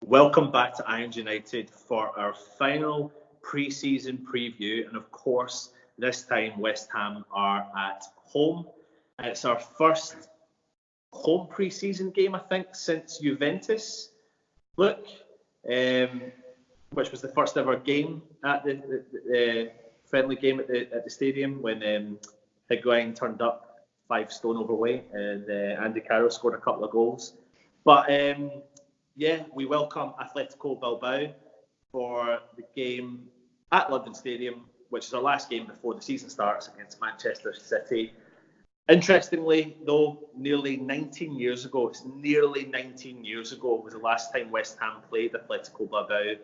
Welcome back to Irons United for our final pre-season preview. And of course, this time West Ham are at home. It's our first home pre-season game, I think, since Juventus. Look, which was the first ever game at the friendly game at the stadium when Higuain turned up 5 stone overweight and Andy Carroll scored a couple of goals. But we welcome Atletico Bilbao for the game at London Stadium, which is our last game before the season starts against Manchester City. Interestingly, though, nearly 19 years ago was the last time West Ham played Atletico Bilbao,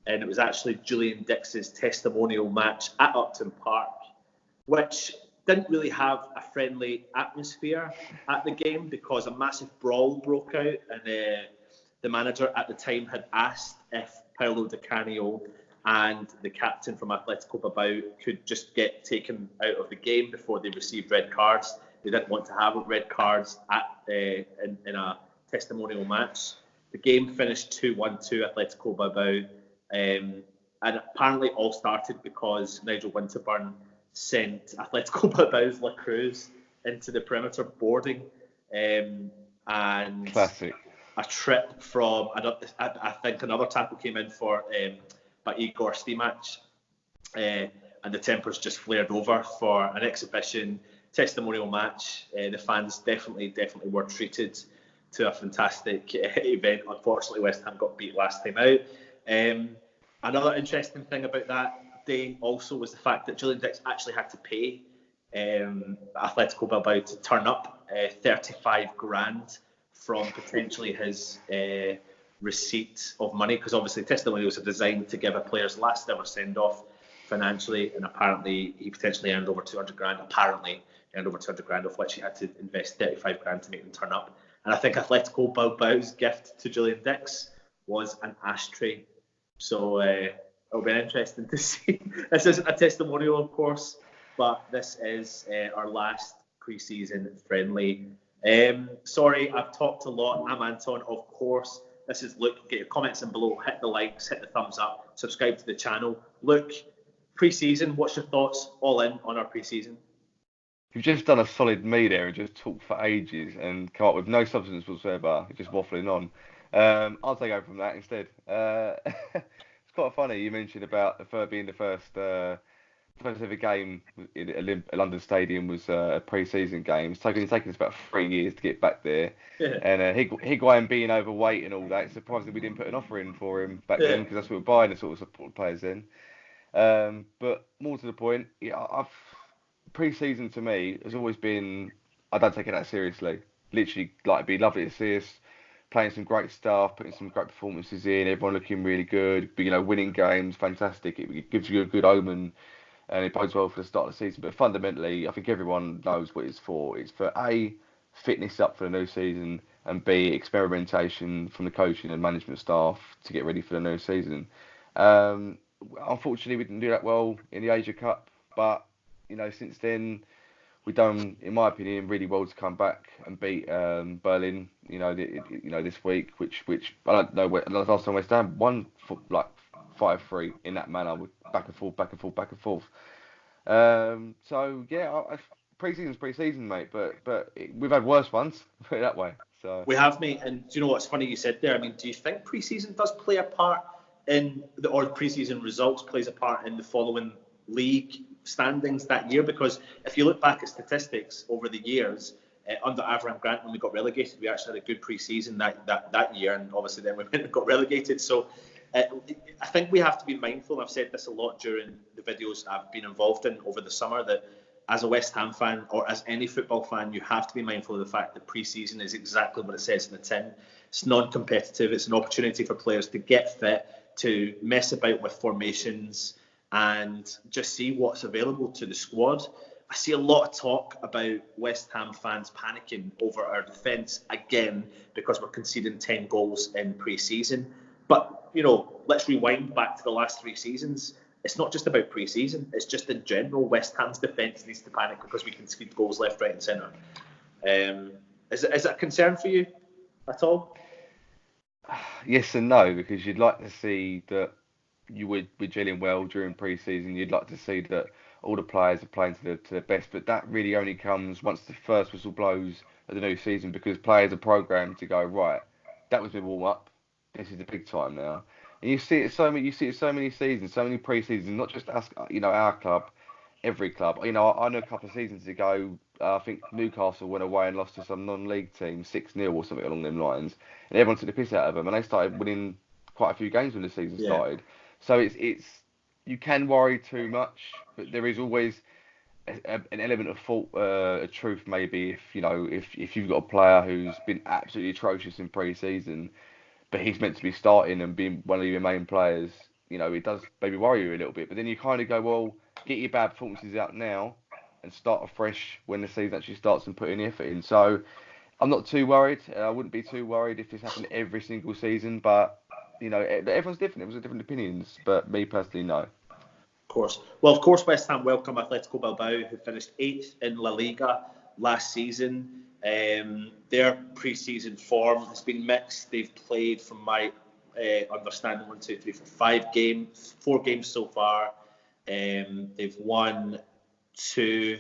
and it was actually Julian Dix's testimonial match at Upton Park, which didn't really have a friendly atmosphere at the game because a massive brawl broke out, and the manager at the time had asked if Paulo Di Canio and the captain from Atletico Bilbao could just get taken out of the game before they received red cards. They didn't want to have red cards in a testimonial match. The game finished 2-1 to Atletico Bilbao, and apparently all started because Nigel Winterburn sent Atletico Bilbao's La Cruz into the perimeter boarding, and classic. A trip from, I think another tackle came in by Igor Stimac, and the tempers just flared over for an exhibition testimonial match. The fans definitely were treated to a fantastic event. Unfortunately, West Ham got beat last time out. Another interesting thing about that day also was the fact that Julian Dix actually had to pay Atletico Bilbao to turn up 35 grand from potentially his receipt of money, because obviously testimonials are designed to give a player's last ever send-off financially, and apparently he potentially earned over 200 grand, of which he had to invest 35 grand to make them turn up. And I think Atletico Bilbao's gift to Julian Dix was an ashtray. So it'll be interesting to see. This isn't a testimonial, of course, but this is our last pre-season friendly. Sorry, I've talked a lot. I'm Anton, of course. This is Luke. Get your comments in below, hit the likes, hit the thumbs up, subscribe to the channel. Luke, pre-season, what's your thoughts all in on our pre-season? You've just done a solid me there and just talked for ages and come up with no substance whatsoever, just waffling on. I'll take over from that instead. It's quite funny you mentioned about being the first ever game in a London Stadium was a pre-season game. It's taken us about 3 years to get back there. Yeah. And Higuain being overweight and all that, it's surprising we didn't put an offer in for him back then, because that's what we're buying, the sort of support players then. But more to the point, pre-season to me has always been, I don't take it that seriously. Literally, it'd be lovely to see us playing some great stuff, putting some great performances in, everyone looking really good, winning games, fantastic. It gives you a good omen, and it bodes well for the start of the season. But fundamentally, I think everyone knows what it's for. It's for A, fitness up for the new season, and B, experimentation from the coaching and management staff to get ready for the new season. Unfortunately, we didn't do that well in the Asia Cup, but since then we've done, in my opinion, really well to come back and beat Berlin. This week, which I don't know where last time West Ham won for 5-3 in that manner, with back and forth. Pre-season's pre-season, mate. But we've had worse ones, put it that way. So we have, mate. And do you know what's funny you said there? I mean, do you think pre-season does play a part or pre-season results plays a part in the following league standings that year? Because if you look back at statistics over the years, under Avram Grant, when we got relegated, we actually had a good pre-season that year, and obviously then we went and got relegated. So I think we have to be mindful, and I've said this a lot during the videos I've been involved in over the summer, that as a West Ham fan, or as any football fan, you have to be mindful of the fact that pre-season is exactly what it says in the tin. It's non-competitive. It's an opportunity for players to get fit, to mess about with formations, and just see what's available to the squad. I see a lot of talk about West Ham fans panicking over our defence again because we're conceding 10 goals in pre-season. But, let's rewind back to the last 3 seasons. It's not just about pre-season. It's just in general, West Ham's defence needs to panic because we concede goals left, right and centre. Is it a concern for you at all? Yes and no, because you'd like to see that we're gelling well during pre-season. You'd like to see that all the players are playing to their best, but that really only comes once the first whistle blows of the new season, because players are programmed to go, right, that was my warm up. This is the big time now. And you see it so many seasons, so many pre-seasons, not just us, our club, every club. I know a couple of seasons ago, I think Newcastle went away and lost to some non-league team 6-0 or something along them lines, and everyone took the piss out of them, and they started winning quite a few games when the season Yeah, started. So it's you can worry too much, but there is always an element of fault, a truth maybe, if you've got a player who's been absolutely atrocious in pre-season, but he's meant to be starting and being one of your main players, it does maybe worry you a little bit. But then you kind of go, well, get your bad performances out now and start afresh when the season actually starts and put in the effort in. So I'm not too worried. I wouldn't be too worried if this happened every single season, but everyone's different. Everyone's got different opinions, but me personally, no. of course. Well, of course, West Ham welcome Atletico Bilbao, who finished 8th in La Liga last season. Their pre-season form has been mixed. They've played, from my understanding, 1, 2, 3, 4, 5 games, 4 games so far. They've won 2,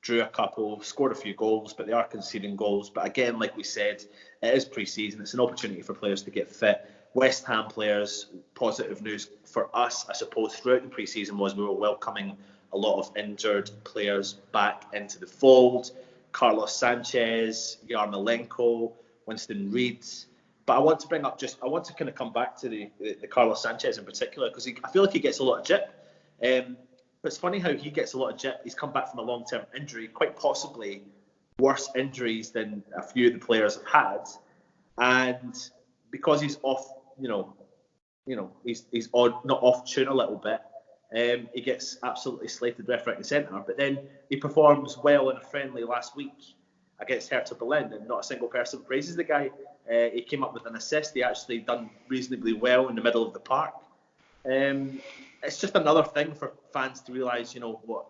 drew a couple, scored a few goals, but they are conceding goals. But again, like we said, it is pre-season. It's an opportunity for players to get fit. West Ham players, positive news for us, I suppose, throughout the pre-season was we were welcoming a lot of injured players back into the fold. Carlos Sanchez, Yarmolenko, Winston Reid. But I want to kind of come back to the Carlos Sanchez in particular, because I feel like he gets a lot of jip. But it's funny how he gets a lot of jip. He's come back from a long-term injury, quite possibly worse injuries than a few of the players have had. And because he's off, he's odd, not off tune a little bit. He gets absolutely slated left, right, and centre. But then he performs well in a friendly last week against Hertha Berlin, and not a single person praises the guy. He came up with an assist. He actually done reasonably well in the middle of the park. It's just another thing for fans to realise,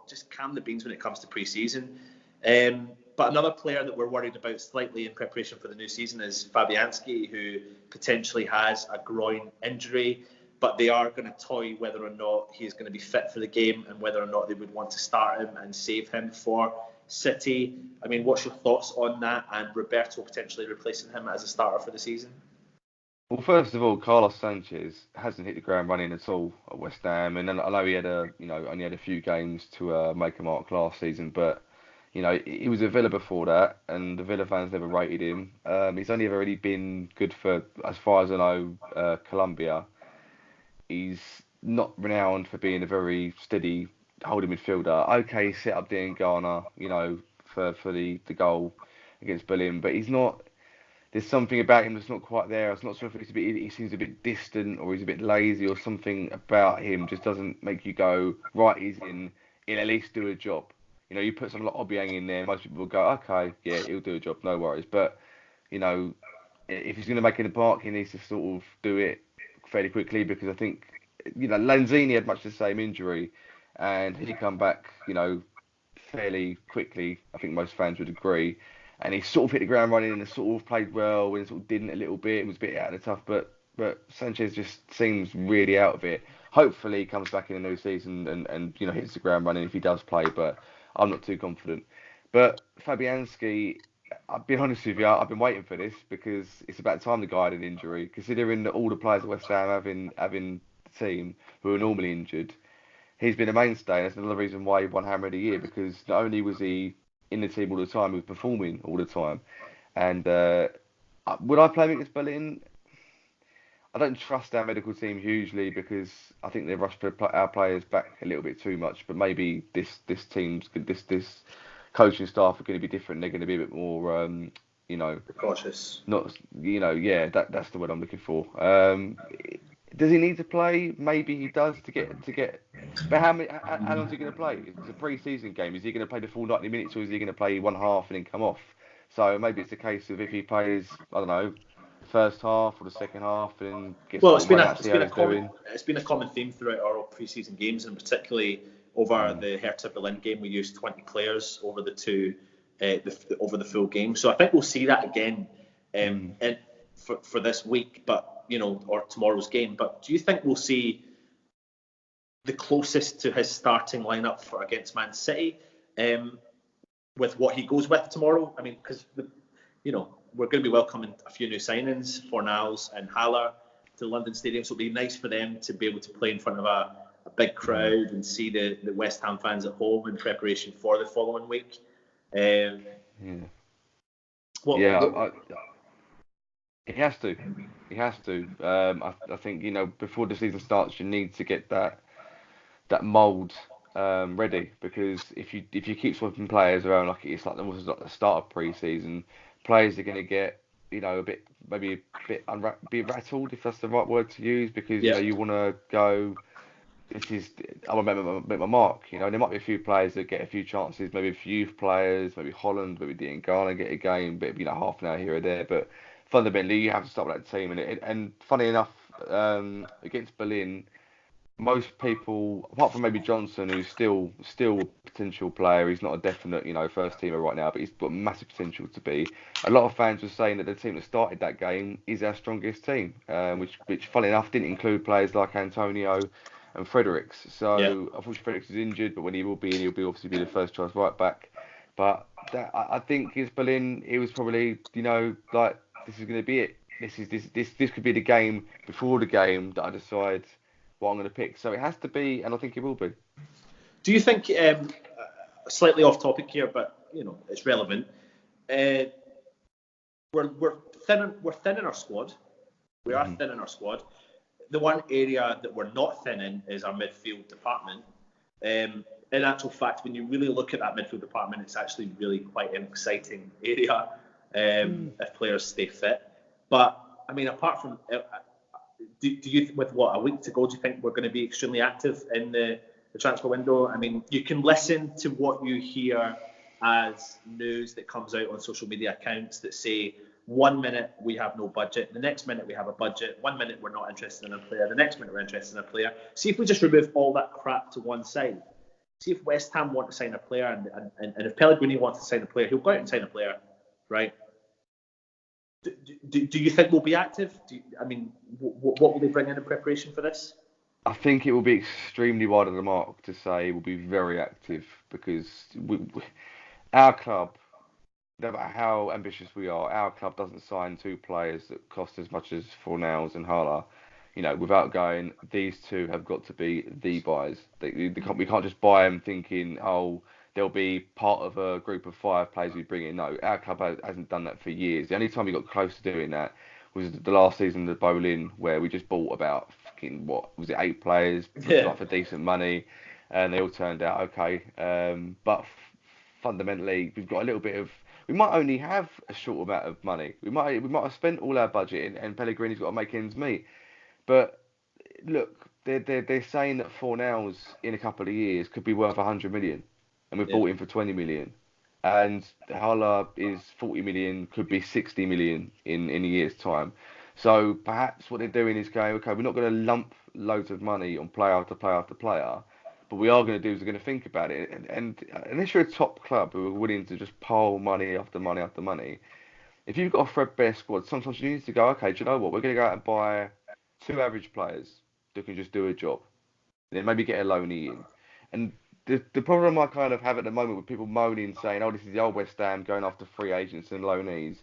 just calm the beans when it comes to pre-season. But another player that we're worried about slightly in preparation for the new season is Fabianski, who potentially has a groin injury, but they are going to toy whether or not he's going to be fit for the game and whether or not they would want to start him and save him for City. I mean, what's your thoughts on that, and Roberto potentially replacing him as a starter for the season? Well, first of all, Carlos Sanchez hasn't hit the ground running at all at West Ham, and then I know he had only had a few games to make a mark last season, but he was a Villa before that, and the Villa fans never rated him. He's only ever really been good for, as far as I know, Colombia. He's not renowned for being a very steady holding midfielder. Okay, he set up Dean Garner, for the goal against Berlin, but he's not. There's something about him that's not quite there. It's not sure if he seems a bit distant, or he's a bit lazy, or something about him just doesn't make you go, right, he'll at least do a job. You put someone like Obiang in there, most people will go, okay, yeah, he'll do a job, no worries. But, if he's going to make it a mark, he needs to sort of do it fairly quickly, because I think, Lanzini had much the same injury, and he come back, fairly quickly. I think most fans would agree. And he sort of hit the ground running and sort of played well, and sort of didn't a little bit. It was a bit out of the tough, but Sanchez just seems really out of it. Hopefully he comes back in the new season and hits the ground running if he does play, but I'm not too confident. But Fabianski, I'll be honest with you, I've been waiting for this, because it's about time the guy had an injury, considering that all the players at West Ham having the team who are normally injured. He's been a mainstay, and that's another reason why he won Hammer of the Year, because not only was he in the team all the time, he was performing all the time. And would I play him against Berlin? I don't trust our medical team hugely, because I think they rush our players back a little bit too much. But maybe this coaching staff are going to be different. They're going to be a bit more, Cautious. not yeah, that's the word I'm looking for. Does he need to play? Maybe he does to get. But how long is he going to play? It's a pre-season game. Is he going to play the full 90 minutes, or is he going to play one half and then come off? So maybe it's a case of, if he plays, I don't know, first half or the second half, and gets Well, a run out, see how he's doing. it's been a common theme throughout our pre-season games, and particularly over the Hertha Berlin game, we used 20 players over over the full game. So I think we'll see that again for this week, but or tomorrow's game. But do you think we'll see the closest to his starting lineup for against Man City with what he goes with tomorrow? I mean, because we're going to be welcoming a few new signings, Fornals and Haller, to London Stadium, so it'll be nice for them to be able to play in front of a big crowd and see the West Ham fans at home in preparation for the following week. He has to. He has to. I think before the season starts, you need to get that mould ready, because if you keep swapping players around like it's like the start of pre-season, players are going to get a bit be rattled, if that's the right word to use, because you want to go. I want to make my mark. There might be a few players that get a few chances, maybe a few youth players, maybe Holland, maybe Dean Garner get a game, but half an hour here or there. But fundamentally, you have to start with that team. And funny enough, against Berlin, most people, apart from maybe Johnson, who's still a potential player, he's not a definite first teamer right now, but he's got massive potential to be. A lot of fans were saying that the team that started that game is our strongest team, which funny enough didn't include players like Antonio and Fredericks. So unfortunately Fredericks is injured, but when he will be in, he'll obviously be the first choice right back. But I think against Berlin, it was probably like, this is going to be it. This could be the game before the game that I decide what I'm going to pick. So it has to be, and I think it will be. Do you think, slightly off topic here, but it's relevant, we're thinning our squad. We are thinning our squad. The one area that we're not thinning is our midfield department. In actual fact, when you really look at that midfield department, it's actually really quite an exciting area if players stay fit. But I mean, apart from, do you, with a week to go, do you think we're going to be extremely active in the transfer window? I mean, you can listen to what you hear as news that comes out on social media accounts that say, 1 minute we have no budget, the next minute we have a budget, 1 minute we're not interested in a player, the next minute we're interested in a player. See if we just remove all that crap to one side. See if West Ham want to sign a player, and if Pellegrini wants to sign a player, he'll go out and sign a player, right? Do you think we'll be active? What will they bring in preparation for this? I think it will be extremely wide of the mark to say we'll be very active, because our club, no matter how ambitious we are, our club doesn't sign two players that cost as much as Fornals and Haller, without going, these two have got to be the buys. We can't just buy them thinking, they'll be part of a group of 5 players we bring in. No, our club hasn't done that for years. The only time we got close to doing that was the last season of Bolin, where we just bought about 8 players for decent money, and they all turned out okay. But fundamentally, we've got a little bit of. We might only have a short amount of money. We might have spent all our budget, and Pellegrini's got to make ends meet. But look, they're saying that Fornals in a couple of years could be worth 100 million, and we've bought him for 20 million. And Haller is 40 million, could be 60 million in a year's time. So perhaps what they're doing is going, okay, we're not going to lump loads of money on player after player after player. But we are going to do is we're going to think about it. And unless you're a top club who are willing to just pile money after money after money, if you've got a threadbare squad, sometimes you need to go, okay, do you know what? We're going to go out and buy 2 average players that can just do a job. Then maybe get a loanee in. And the problem I kind of have at the moment with people moaning, saying, this is the old West Ham going after free agents and loanees.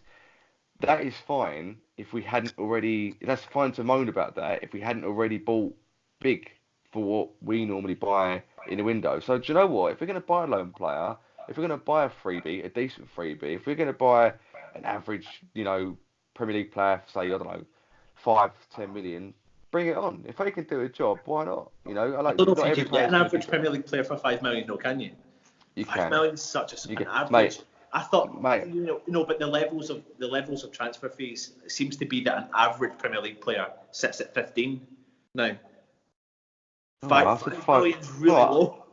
That is fine if we hadn't already. That's fine to moan about that if we hadn't already bought big for what we normally buy in a window. So do you know what? If we're going to buy a loan player, if we're going to buy a freebie, a decent freebie, if we're going to buy an average, Premier League player, say, I don't know, 5-10 million, bring it on. If they can do a job, why not? I don't know if you can get an average Premier League player for 5 million, no, can you? You 5 can. million is such an average. Mate, I thought, mate. But the levels of transfer fees, it seems to be that an average Premier League player sits at 15 now. 5 million is really low.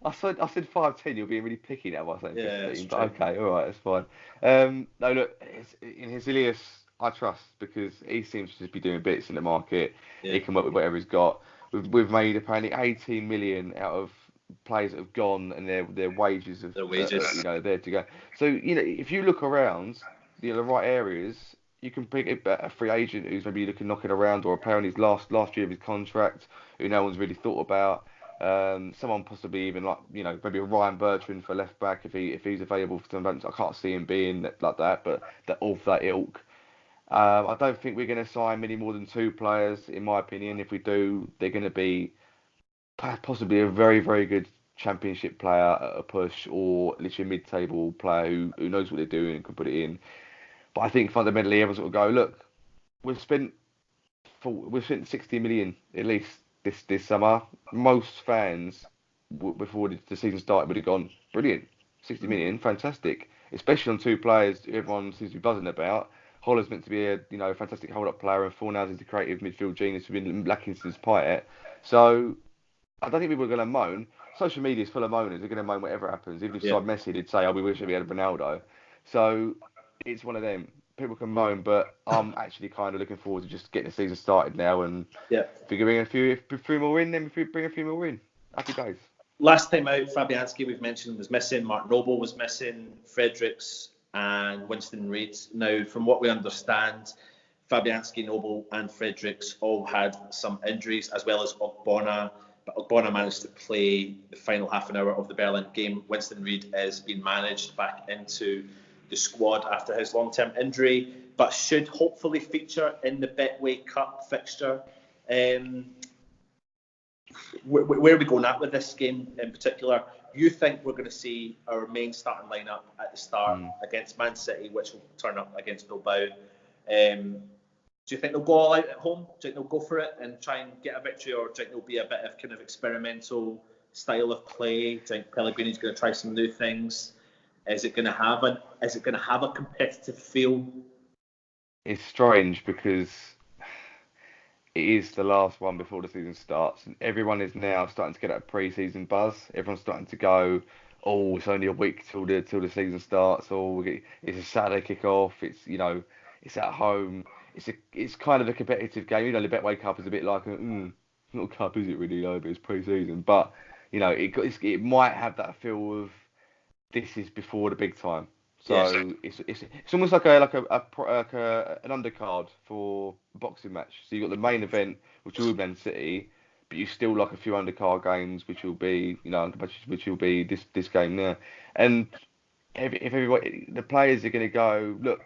I said 5-10. You're being really picky now by saying 15. But okay, all right, that's fine. No, look, in Hezilius, I trust, because he seems to just be doing bits in the market. Yeah. He can work with whatever he's got. We've made apparently 18 million out of players that have gone, and their wages there to go. So if you look around, the right areas, you can pick a free agent who's maybe looking knocking around, or apparently his last year of his contract, who no one's really thought about. Someone possibly even like maybe a Ryan Bertrand for left back if he's available for some events. I can't see him being like that, but of that ilk. I don't think we're going to sign many more than two players, in my opinion. If we do, they're going to be possibly a very, very good championship player at a push, or literally a mid-table player who knows what they're doing and can put it in. But I think fundamentally everyone's got to go, look, we've spent we've spent 60 million at least this summer. Most fans before the season started would have gone, brilliant, 60 million, fantastic. Especially on two players everyone seems to be buzzing about. Holler's meant to be a fantastic hold-up player, and Fornals is the creative midfield genius we've been lacking since Payet. So I don't think people are going to moan. Social media is full of moaners. They're going to moan whatever happens. Even if Yeah. Messi did say, "Oh, we wish we had Ronaldo." So it's one of them. People can moan, but I'm actually kind of looking forward to just getting the season started now. And Yeah. if we can bring a few more in, then if we bring a few more in, happy days. Last time out, Fabianski, we've mentioned, was missing. Mark Noble was missing. Fredericks and Winston Reid. Now, from what we understand, Fabianski, Noble, and Fredericks all had some injuries, as well as Ogbonna. But Ogbonna managed to play the final half an hour of the Berlin game. Winston Reid is being managed back into the squad after his long-term injury, but should hopefully feature in the Betway Cup fixture. Where are we going at with this game in particular? You think we're going to see our main starting lineup at the start against Man City, which will turn up against Bilbao? Do you think they'll go all out at home? Do you think they'll go for it and try and get a victory, or do you think there'll be a bit of kind of experimental style of play? Do you think Pellegrini's going to try some new things? Is it going to have a competitive feel? It's strange because it is the last one before the season starts, and everyone is now starting to get that pre-season buzz. Everyone's starting to go, "Oh, it's only a week till the season starts." Oh, it's a Saturday kick-off. It's at home. It's kind of a competitive game. The Betway Cup is a bit like not a cup, is it really? But it's pre-season. But it might have that feel of this is before the big time. So yes. It's almost like an undercard for a boxing match. So you've got the main event, which will be Man City, but you still like a few undercard games, which will be this game now. And if everybody, the players are going to go, look,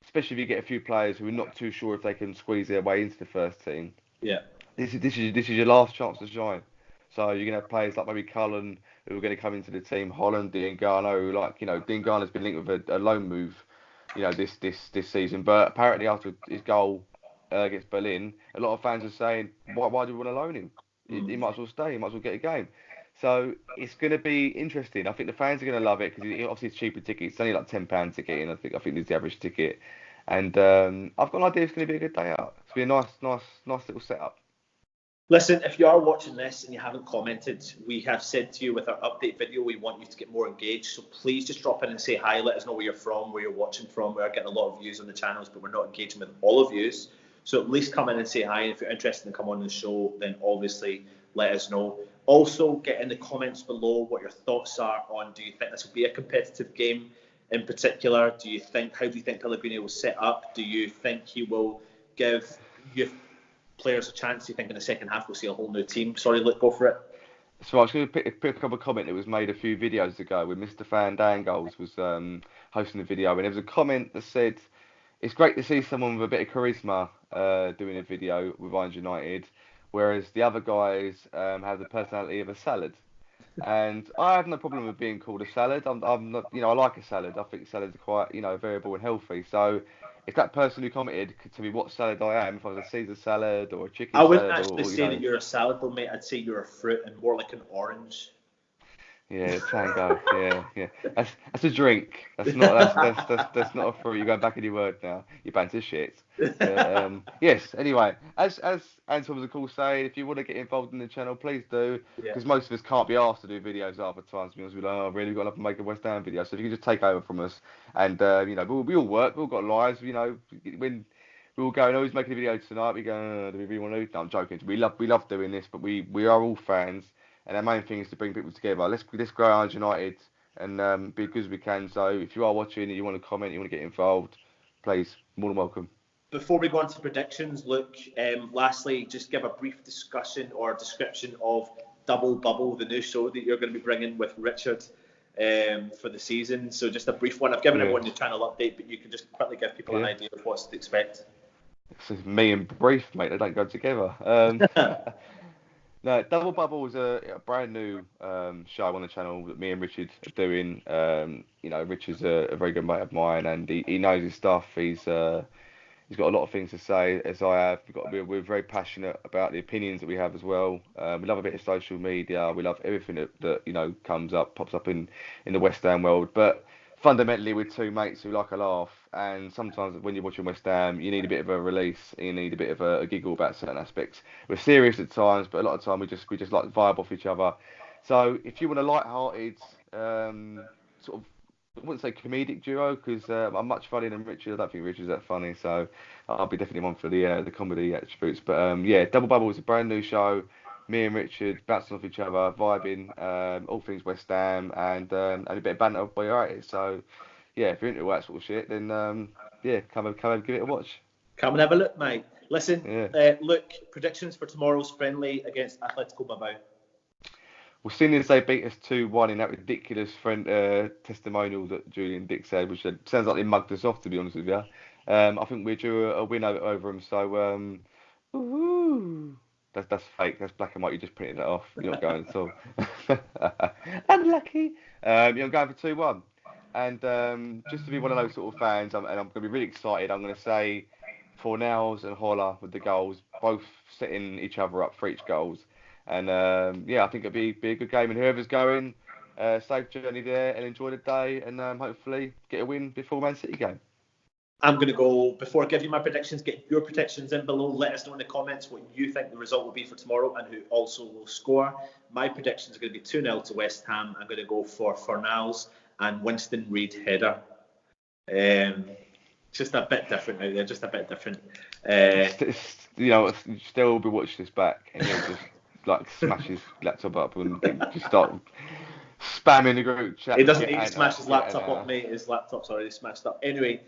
especially if you get a few players who are not too sure if they can squeeze their way into the first team. Yeah. This is your last chance to shine. So you're going to have players like maybe Cullen, who are going to come into the team, Holland, Diangano, Diangano's been linked with a loan move, this season. But apparently after his goal against Berlin, a lot of fans are saying, why do we want to loan him? He might as well stay. He might as well get a game. So it's going to be interesting. I think the fans are going to love it because obviously it's cheaper tickets. It's only like £10 ticket, and I think it's the average ticket. And I've got an idea it's going to be a good day out. It's going to be a nice little setup. Listen, if you are watching this and you haven't commented, we have said to you with our update video, we want you to get more engaged. So please just drop in and say hi. Let us know where you're from, where you're watching from. We are getting a lot of views on the channels, but we're not engaging with all of you. So at least come in and say hi. And if you're interested in coming on the show, then obviously let us know. Also, get in the comments below what your thoughts are on, do you think this will be a competitive game in particular? How do you think Pellegrini will set up? Do you think he will give youth players a chance? Do you think in the second half we'll see a whole new team? Sorry, Luke, go for it. So I was going to pick up a comment that was made a few videos ago when Mr. Fan Dangles was hosting the video, and there was a comment that said, it's great to see someone with a bit of charisma doing a video with Bayern United, whereas the other guys have the personality of a salad. And I have no problem with being called a salad. I'm not, I like a salad. I think salads are quite, variable and healthy. So if that person who commented could tell me what salad I am, if I was a Caesar salad or a chicken salad, I wouldn't actually say that you're a salad though, mate. I'd say you're a fruit and more like an orange. Yeah, tango. Yeah. That's a drink. That's not a fruit. You're going back in your word now. You're banter shit. Yes. Anyway, as Anton was of course saying, if you want to get involved in the channel, please do. Because most of us can't be asked to do videos half the time. Because we're like, oh, really, we've got enough to make a West Ham video. So if you can just take over from us, and we all work. We all got lives. When we all go, he's making a video tonight. We go, do we really want to? No, I'm joking. We love doing this, but we are all fans. And our main thing is to bring people together. Let's grow Bayern United and be as good as we can. So if you are watching and you want to comment, you want to get involved, please, more than welcome. Before we go on to predictions, Luke, lastly, just give a brief discussion or description of Double Bubble, the new show that you're going to be bringing with Richard for the season. So just a brief one. I've given everyone the channel update, but you can just quickly give people an idea of what's to expect. This is me and brief, mate. They don't go together. No, Double Bubble is a brand new show on the channel that me and Richard are doing. Richard's a very good mate of mine, and he knows his stuff. He's got a lot of things to say, as I have. We're very passionate about the opinions that we have as well. We love a bit of social media. We love everything that pops up in the West Ham world. But fundamentally, we're two mates who like a laugh. And sometimes when you're watching West Ham, you need a bit of a release. You need a bit of a giggle about certain aspects. We're serious at times, but a lot of time we just like to vibe off each other. So if you want a light-hearted sort of, I wouldn't say comedic duo, because I'm much funnier than Richard. I don't think Richard's that funny, so I'll be definitely one for the comedy attributes. But Double Bubble is a brand new show. Me and Richard bouncing off each other, vibing, all things West Ham, and a bit of banter while you're at it. So if you're into that sort of shit, then come and give it a watch. Come and have a look, mate. Listen, Luke, predictions for tomorrow's friendly against Atletico Bilbao. Well, seeing as they beat us 2-1 in that ridiculous testimonial that Julian Dick said, which sounds like they mugged us off, to be honest with you. I think we're due a win over them. So, that's fake. That's black and white. You're just printing that off. You're not going at all. Unlucky. I'm going for 2-1. And just to be one of those sort of fans, and I'm going to be really excited, I'm going to say Fornals and Holler with the goals, both setting each other up for each goals. And I think it'll be a good game. And whoever's going, safe journey there and enjoy the day. And hopefully get a win before Man City game. I'm going to go, before I give you my predictions, get your predictions in below. Let us know in the comments what you think the result will be for tomorrow and who also will score. My predictions are going to be 2-0 to West Ham. I'm going to go for Fornals and Winston Reid header. Just a bit different out there, just a bit different. Still be watching this back and you'll just smash his laptop up and just start spamming the group chat. He doesn't need to smash his laptop up, mate. His laptop's already smashed up. Anyway,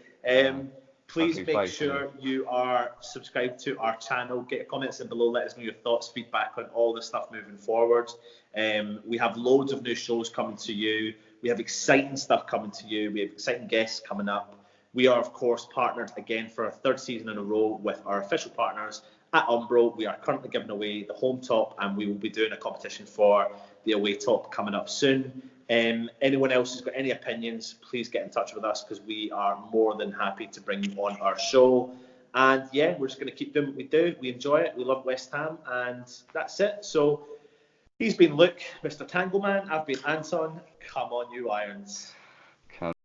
please make sure you are subscribed to our channel. Get your comments in below. Let us know your thoughts, feedback on all the stuff moving forward. We have loads of new shows coming to you. We have exciting stuff coming to you. We have exciting guests coming up. We are, of course, partnered again for our third season in a row with our official partners at Umbro. We are currently giving away the home top, and we will be doing a competition for the away top coming up soon. Anyone else who's got any opinions, please get in touch with us, because we are more than happy to bring you on our show. And we're just going to keep doing what we do. We enjoy it. We love West Ham, and that's it. So he's been Luke, Mr. Tangleman. I've been Anton. Come on, you Irons.